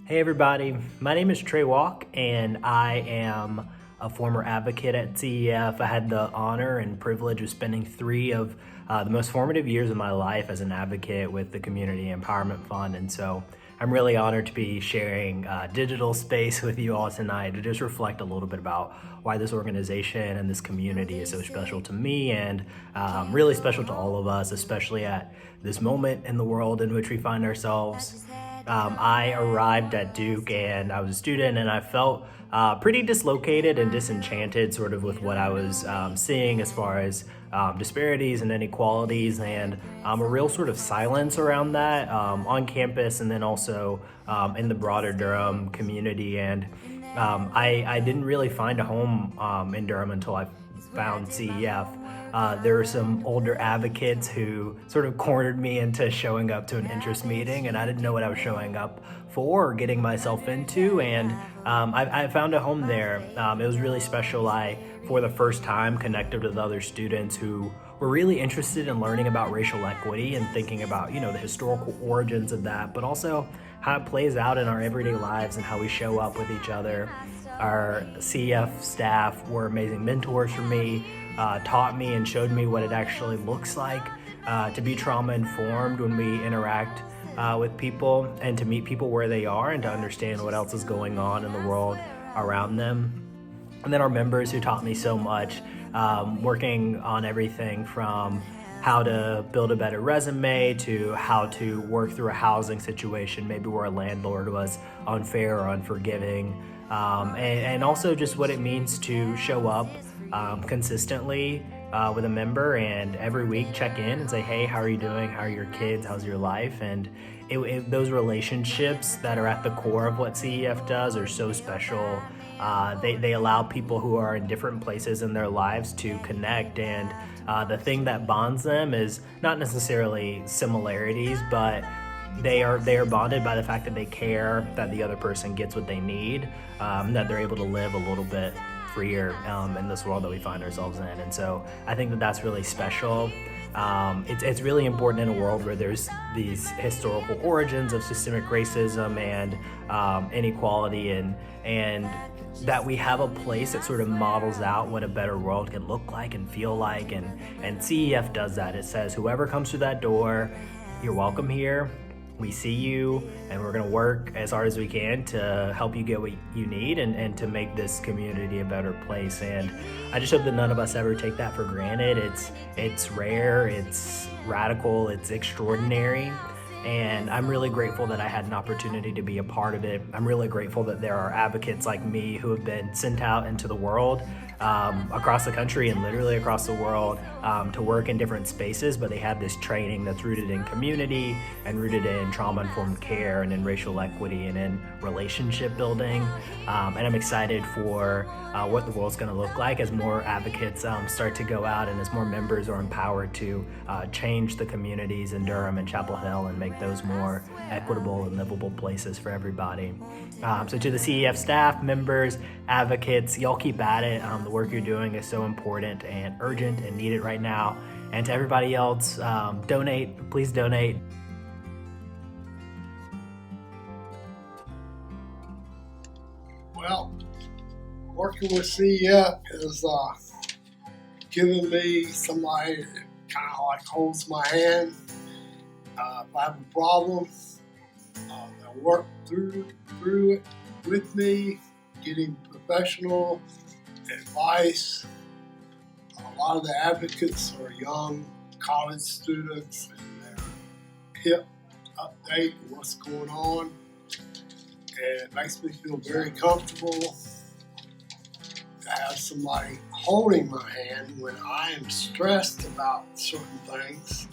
Hey everybody, my name is Trey Walk and I am a former advocate at CEF. I had the honor and privilege of spending three of the most formative years of my life as an advocate with the Community Empowerment Fund, and so I'm really honored to be sharing digital space with you all tonight to just reflect a little bit about why this organization and this community is so special to me and really special to all of us, especially at this moment in the world in which we find ourselves. I arrived at Duke and I was a student, and I felt pretty dislocated and disenchanted sort of with what I was seeing as far as disparities and inequalities, and a real sort of silence around that on campus and then also in the broader Durham community. And I didn't really find a home in Durham until I found CEF. There were some older advocates who sort of cornered me into showing up to an interest meeting, and I didn't know what I was showing up for or getting myself into, and I found a home there. It was really special. I, for the first time, connected with other students who were really interested in learning about racial equity and thinking about, the historical origins of that, but also how it plays out in our everyday lives and how we show up with each other. Our CEF staff were amazing mentors for me, taught me and showed me what it actually looks like to be trauma informed when we interact with people and to meet people where they are and to understand what else is going on in the world around them. And then our members who taught me so much, working on everything from how to build a better resume to how to work through a housing situation, maybe where a landlord was unfair or unforgiving, and also just what it means to show up consistently with a member and every week check in and say, hey, how are you doing? How are your kids? How's your life? And those relationships that are at the core of what CEF does are so special. They allow people who are in different places in their lives to connect, and the thing that bonds them is not necessarily similarities, but they are bonded by the fact that they care that the other person gets what they need, that they're able to live a little bit freer in this world that we find ourselves in. And so I think that that's really special. It's really important in a world where there's these historical origins of systemic racism and inequality, and that we have a place that sort of models out what a better world can look like and feel like, and CEF does that. It says whoever comes through that door, you're welcome here. We see you, and we're going to work as hard as we can to help you get what you need and to make this community a better place. And I just hope that none of us ever take that for granted. It's rare, it's radical, it's extraordinary. And I'm really grateful that I had an opportunity to be a part of it. I'm really grateful that there are advocates like me who have been sent out into the world, across the country and literally across the world, to work in different spaces, but they have this training that's rooted in community and rooted in trauma-informed care and in racial equity and in relationship building. And I'm excited for what the world's going to look like as more advocates start to go out and as more members are empowered to change the communities in Durham and Chapel Hill and make those more equitable and livable places for everybody. So to the CEF staff, members, advocates, y'all keep at it. The work you're doing is so important and urgent and needed right now. And to everybody else, donate, please donate. Well, working with CEF has given me somebody that kind of like holds my hand. If I have a problem, they'll work through it with me, getting professional advice. A lot of the advocates are young college students, and they're hip, update what's going on. And it makes me feel very comfortable to have somebody holding my hand when I am stressed about certain things,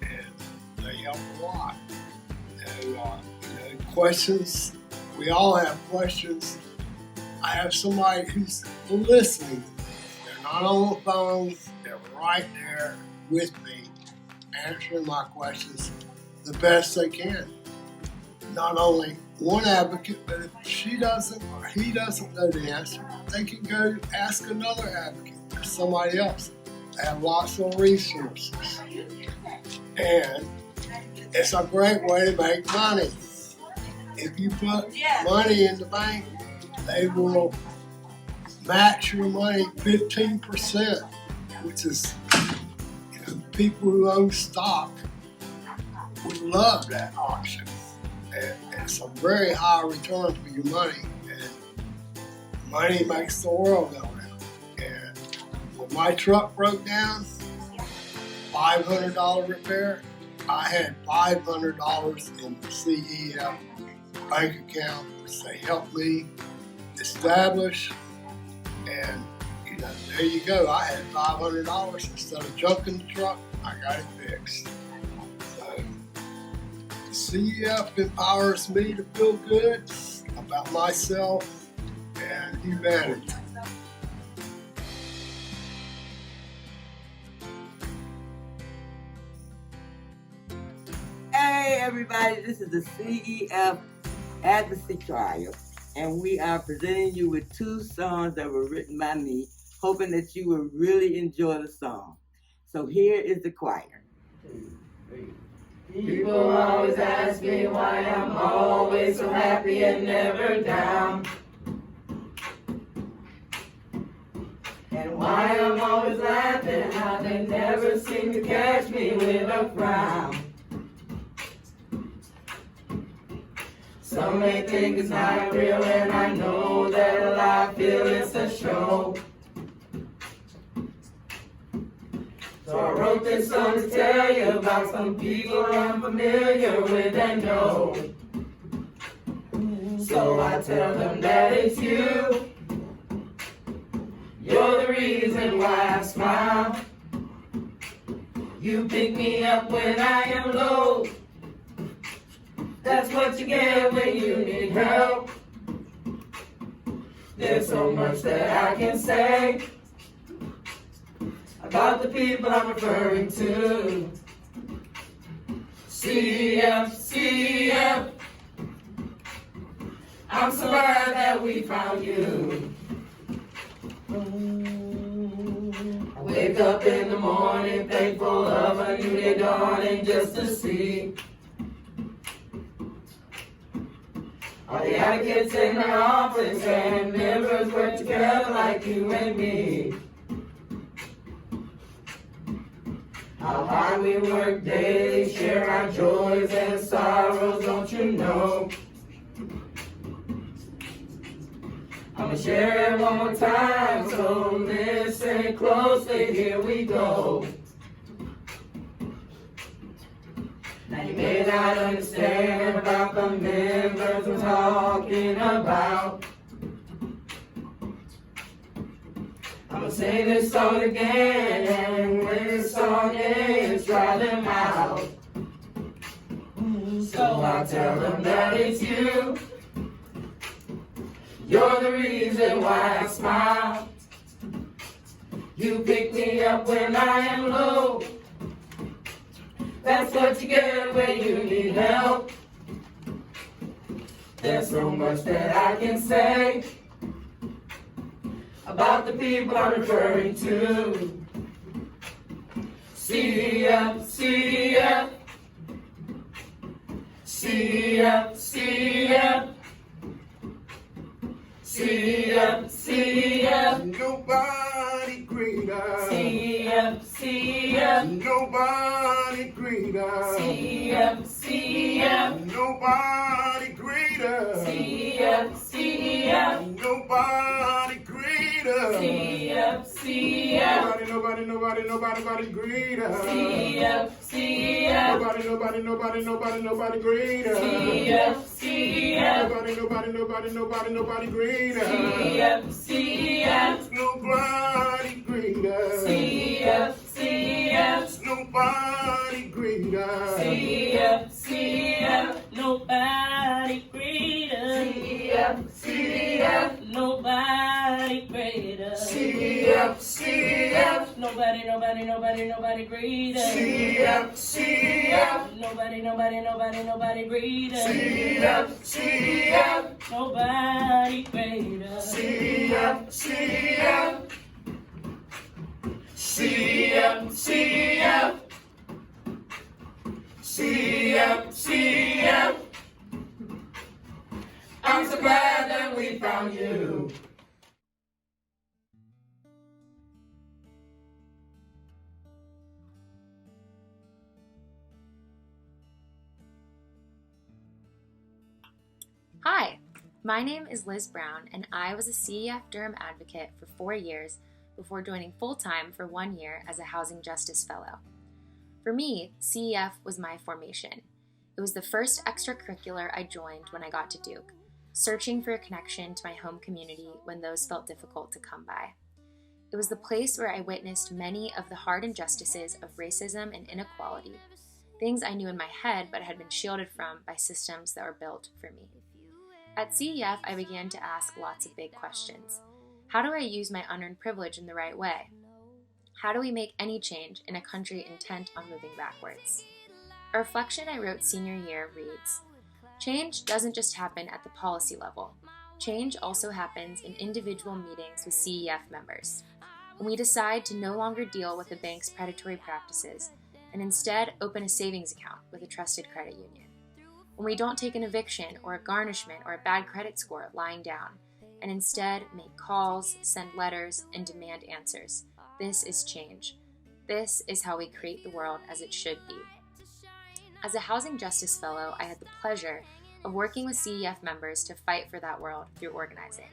and they help a lot. And questions, we all have questions. I have somebody who's listening. They're not on the phone, they're right there with me, answering my questions the best they can. Not only one advocate, but if she doesn't or he doesn't know the answer, they can go ask another advocate or somebody else. They have lots of resources. And it's a great way to make money. if you put money in the bank, they will match your money 15%, which is, people who own stock would love that option. And it's a very high return for your money. And money makes the world go round. And when my truck broke down, $500 repair, I had $500 in the CEF bank account, which they helped me establish. And there you go. I had $500 instead of junking the truck. I got it fixed. So, CEF empowers me to feel good about myself and humanity. Hey everybody, this is the CEF Advocacy Trial, and we are presenting you with 2 songs that were written by me, hoping that you will really enjoy the song. So here is the choir. 2, 3. People always ask me why I'm always so happy and never down, and why I'm always laughing, how they never seem to catch me with a frown. Some may think it's not real, and I know that a lot feel it's a show. So I wrote this song to tell you about some people I'm familiar with and know. So I tell them that it's you. You're the reason why I smile. You pick me up when I am low. That's what you get when you need help. There's so much that I can say about the people I'm referring to. CEF, CEF, I'm so glad that we found you. I wake up in the morning thankful of a new day dawning just to see all the advocates in the office and members work together like you and me. How hard we work daily, share our joys and sorrows, don't you know? I'ma share it one more time, so listen closely, here we go. Now you may not understand about the members we're talking about. I'ma sing this song again, and when this song ends, try them out. So I tell them that it's you. You're the reason why I smile. You pick me up when I am low. That's what you get when you need help. There's so much that I can say about the people I'm referring to. CEF, CEF, CEF, CEF, CEF, CEF. Nobody greater. CEF, CEF. Nobody greater. CEF, CEF. Nobody greater. CEF, CEF. Nobody greater. CEF, CEF. Nobody greater. CEF, CEF. Nobody greater. CEF, CEF. Nobody greater. CEF, CEF. Nobody greater. CEF, CEF. Nobody greater. CEF, CEF. Nobody greater. CEF, CEF. Nobody greater. CEF, CEF. Nobody greater. CEF, CEF. Nobody greater. CEF, CEF. Nobody greater. CEF, CEF. CEF, CEF. CEF, CEF. glad that we found you. Hi, my name is Liz Brown, and I was a CEF Durham advocate for 4 years before joining full-time for 1 year as a Housing Justice Fellow. For me, CEF was my formation. It was the first extracurricular I joined when I got to Duke, searching for a connection to my home community when those felt difficult to come by. It was the place where I witnessed many of the hard injustices of racism and inequality, things I knew in my head but had been shielded from by systems that were built for me. At CEF, I began to ask lots of big questions. How do I use my unearned privilege in the right way? How do we make any change in a country intent on moving backwards? A reflection I wrote senior year reads, "Change doesn't just happen at the policy level. Change also happens in individual meetings with CEF members. When we decide to no longer deal with the bank's predatory practices and instead open a savings account with a trusted credit union. When we don't take an eviction or a garnishment or a bad credit score lying down, and instead make calls, send letters, and demand answers. This is change. This is how we create the world as it should be." As a Housing Justice Fellow, I had the pleasure of working with CEF members to fight for that world through organizing.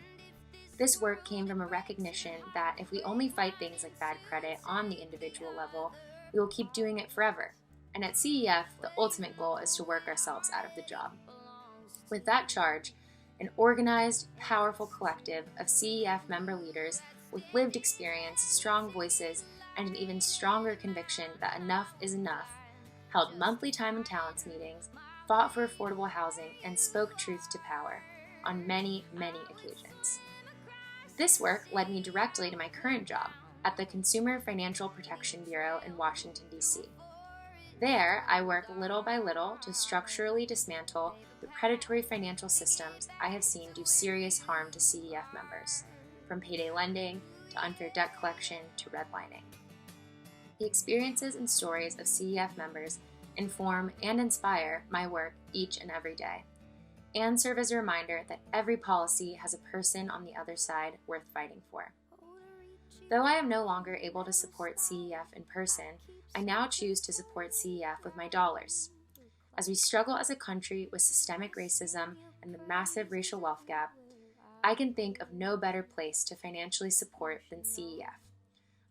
This work came from a recognition that if we only fight things like bad credit on the individual level, we will keep doing it forever. And at CEF, the ultimate goal is to work ourselves out of the job. With that charge, an organized, powerful collective of CEF member leaders with lived experience, strong voices, and an even stronger conviction that enough is enough, held monthly time and talents meetings, fought for affordable housing, and spoke truth to power on many, many occasions. This work led me directly to my current job at the Consumer Financial Protection Bureau in Washington, D.C. There, I work little by little to structurally dismantle the predatory financial systems I have seen do serious harm to CEF members, from payday lending to unfair debt collection to redlining. The experiences and stories of CEF members inform and inspire my work each and every day, and serve as a reminder that every policy has a person on the other side worth fighting for. Though I am no longer able to support CEF in person, I now choose to support CEF with my dollars. As we struggle as a country with systemic racism and the massive racial wealth gap, I can think of no better place to financially support than CEF,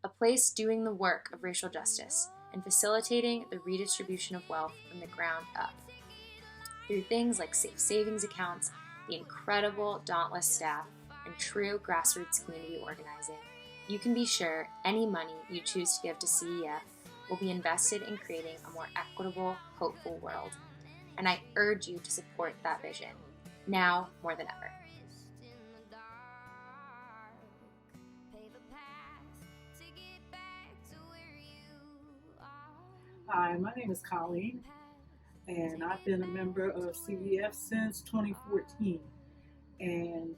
a place doing the work of racial justice and facilitating the redistribution of wealth from the ground up. Through things like safe savings accounts, the incredible Dauntless staff, and true grassroots community organizing, you can be sure any money you choose to give to CEF will be invested in creating a more equitable, hopeful world. And I urge you to support that vision, now more than ever. Hi, my name is Colleen, and I've been a member of CEF since 2014. And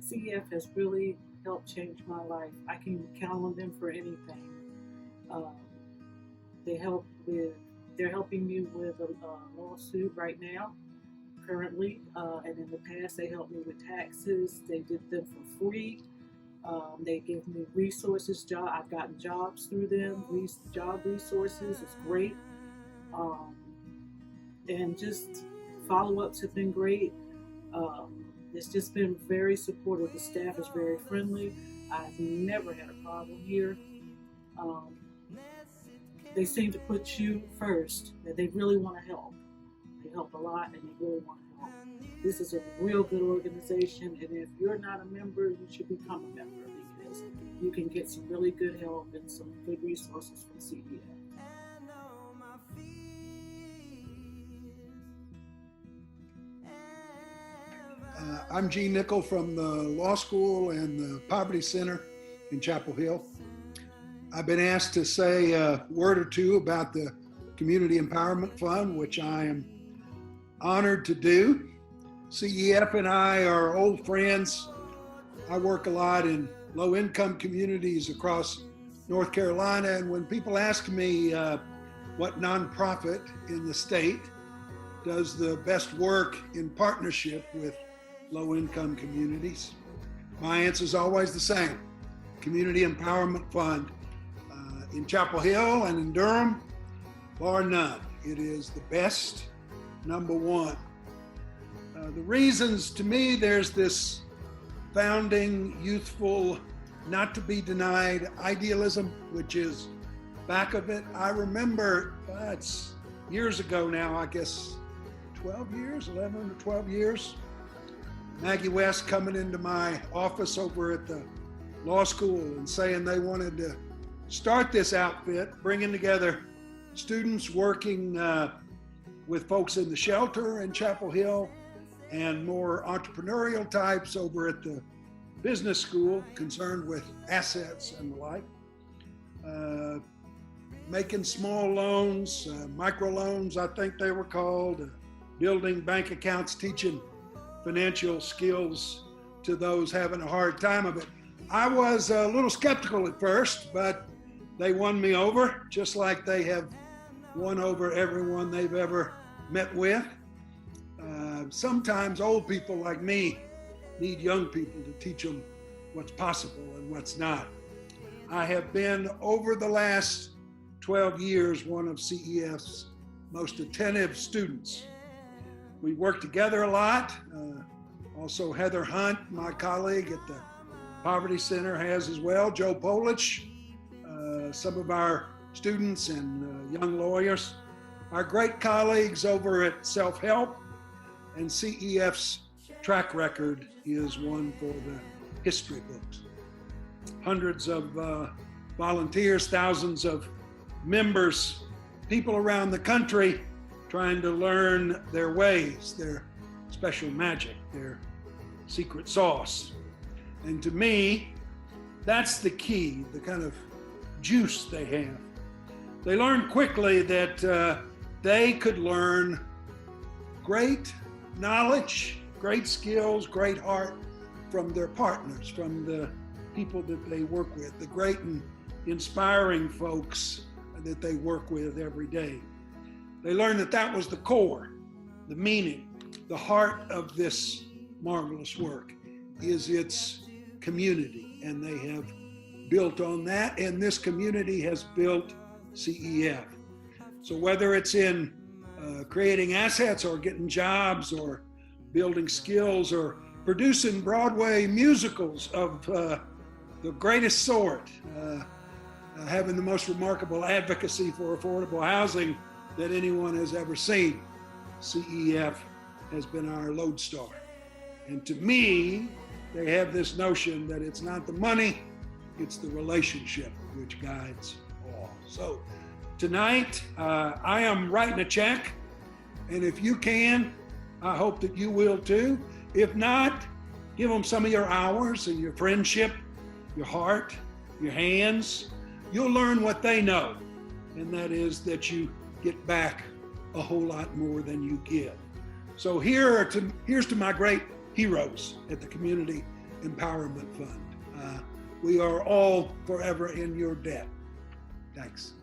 CEF has really helped change my life. I can count on them for anything. They're helping me with a lawsuit right now, currently, and in the past they helped me with taxes. They did them for free. They give me resources. I've gotten jobs through them. Job resources is great, and just follow-ups have been great. It's just been very supportive. The staff is very friendly. I've never had a problem here. They seem to put you first, and they really want to help. They help a lot, and they really want to help. This is a real good organization, and if you're not a member, you should become a member, because you can get some really good help and some good resources from CEF. I'm Gene Nickel from the law school and the Poverty Center in Chapel Hill. I've been asked to say a word or two about the Community Empowerment Fund, which I am honored to do. CEF and I are old friends. I work a lot in low-income communities across North Carolina, and when people ask me what nonprofit in the state does the best work in partnership with low-income communities? My answer is always the same. Community Empowerment Fund in Chapel Hill and in Durham, bar none. It is the best, number one. The reasons, to me, there's this founding, youthful, not to be denied idealism, which is back of it. I remember, it's years ago now, I guess 12 years, 11 or 12 years, Maggie West coming into my office over at the law school and saying they wanted to start this outfit, bringing together students working with folks in the shelter in Chapel Hill and more entrepreneurial types over at the business school concerned with assets and the like. Making small loans, microloans, I think they were called, building bank accounts, teaching financial skills to those having a hard time of it. I was a little skeptical at first, but they won me over, just like they have won over everyone they've ever met with. Sometimes old people like me need young people to teach them what's possible and what's not. I have been, over the last 12 years, one of CEF's most attentive students. We work together a lot. Also Heather Hunt, my colleague at the Poverty Center, has as well. Joe Polich, some of our students and young lawyers. Our great colleagues over at Self-Help, and CEF's track record is one for the history books. Hundreds of volunteers, thousands of members, people around the country trying to learn their ways, their special magic, their secret sauce. And to me, that's the key, the kind of juice they have. They learned quickly that they could learn great knowledge, great skills, great heart from their partners, from the people that they work with, the great and inspiring folks that they work with every day. They learned that that was the core, the meaning, the heart of this marvelous work is its community, and they have built on that, and this community has built CEF. So whether it's in creating assets or getting jobs or building skills or producing Broadway musicals of the greatest sort, having the most remarkable advocacy for affordable housing that anyone has ever seen, CEF has been our lodestar. And to me, they have this notion that it's not the money, it's the relationship which guides all. So tonight, I am writing a check, and if you can, I hope that you will too. If not, give them some of your hours and your friendship, your heart, your hands. You'll learn what they know, and that is that you get back a whole lot more than you give. So here's to my great heroes at the Community Empowerment Fund. We are all forever in your debt. Thanks.